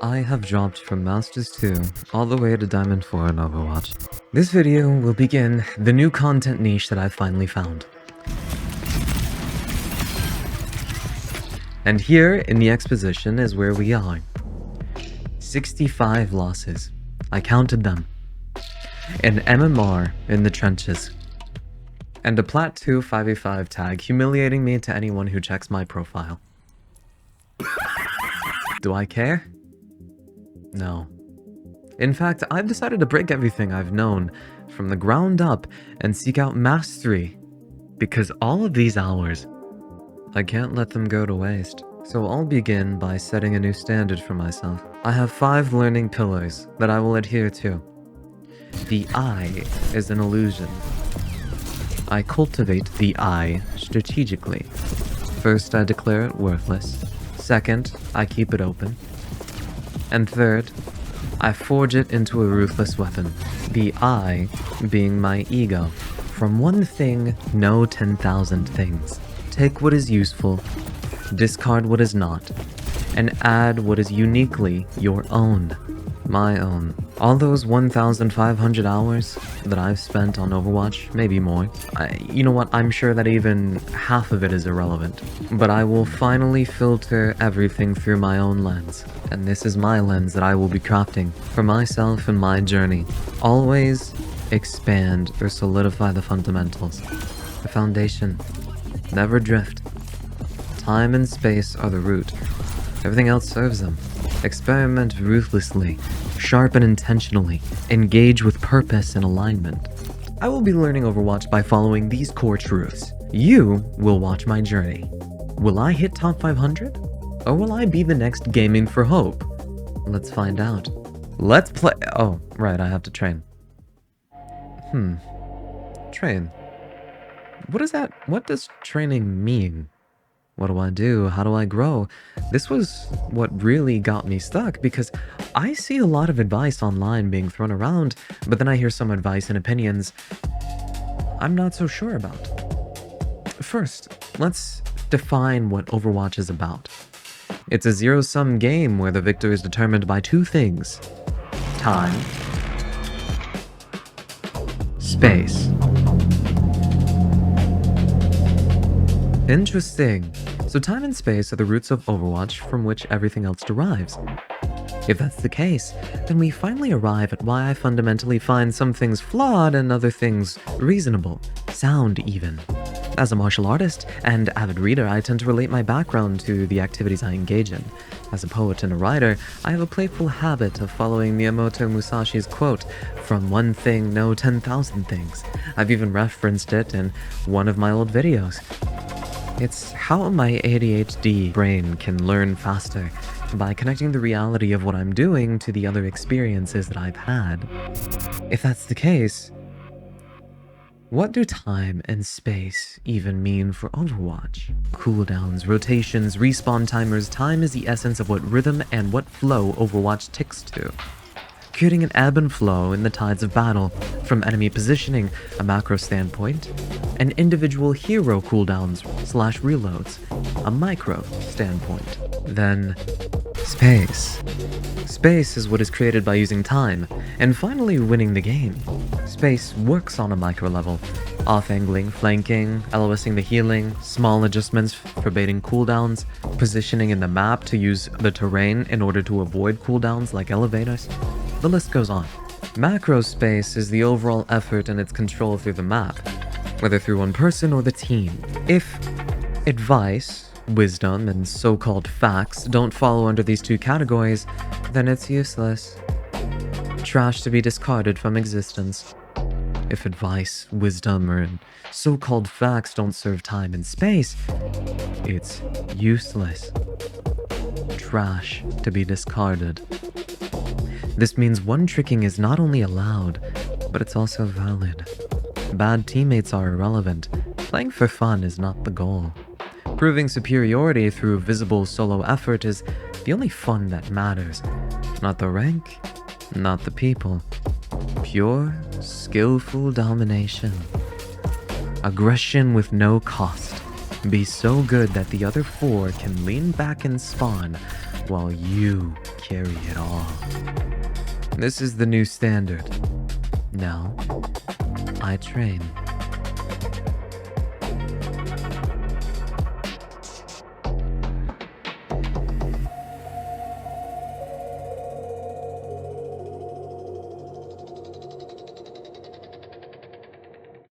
I have dropped from Masters 2 all the way to Diamond 4 in Overwatch. This video will begin the new content niche that I've finally found. And here in the exposition is where we are. 65 losses. I counted them. An MMR in the trenches. And a Plat 2 5v5 tag humiliating me to anyone who checks my profile. Do I care? No. In fact, I've decided to break everything I've known from the ground up and seek out mastery. Because all of these hours, I can't let them go to waste. So I'll begin by setting a new standard for myself. I have 5 learning pillars that I will adhere to. The eye is an illusion. I cultivate the eye strategically. First, I declare it worthless. Second, I keep it open. And third, I forge it into a ruthless weapon. The I being my ego. From one thing, know 10,000 things. Take what is useful, discard what is not, and add what is uniquely your own. My own. All those 1,500 hours that I've spent on Overwatch, maybe more. You know what, I'm sure that even half of it is irrelevant. But I will finally filter everything through my own lens. And this is my lens that I will be crafting for myself and my journey. Always expand or solidify the fundamentals. The foundation. Never drift. Time and space are the root. Everything else serves them. Experiment ruthlessly, sharpen intentionally, engage with purpose and alignment. I will be learning Overwatch by following these core truths. You will watch my journey. Will I hit top 500? Or will I be the next Gaming for Hope? Let's find out. Let's play. Oh, right, I have to train. Train. What is that? What does training mean? What do I do? How do I grow? This was what really got me stuck because I see a lot of advice online being thrown around, but then I hear some advice and opinions I'm not so sure about. First, let's define what Overwatch is about. It's a zero-sum game where the victor is determined by 2 things. Time. Space. Interesting. So time and space are the roots of Overwatch from which everything else derives. If that's the case, then we finally arrive at why I fundamentally find some things flawed and other things reasonable, sound even. As a martial artist and avid reader, I tend to relate my background to the activities I engage in. As a poet and a writer, I have a playful habit of following Miyamoto Musashi's quote, "From one thing, know 10,000 things." I've even referenced it in one of my old videos. It's how my ADHD brain can learn faster, by connecting the reality of what I'm doing to the other experiences that I've had. If that's the case, what do time and space even mean for Overwatch? Cooldowns, rotations, respawn timers, time is the essence of what rhythm and what flow Overwatch ticks to. Creating an ebb and flow in the tides of battle, from enemy positioning, a macro standpoint, and individual hero cooldowns / reloads, a micro standpoint. Then, space. Space is what is created by using time, and finally winning the game. Space works on a micro level, off-angling, flanking, LOSing the healing, small adjustments for baiting cooldowns, positioning in the map to use the terrain in order to avoid cooldowns like elevators. The list goes on. Macro space is the overall effort and its control through the map, whether through one person or the team. If advice, wisdom, and so-called facts don't follow under these 2 categories, then it's useless. Trash to be discarded from existence. If advice, wisdom, or so-called facts don't serve time and space, it's useless. Trash to be discarded. This means one-tricking is not only allowed, but it's also valid. Bad teammates are irrelevant. Playing for fun is not the goal. Proving superiority through visible solo effort is the only fun that matters. Not the rank, not the people. Pure, skillful domination. Aggression with no cost. Be so good that the other 4 can lean back and spawn while you carry it all. This is the new standard. Now, I train.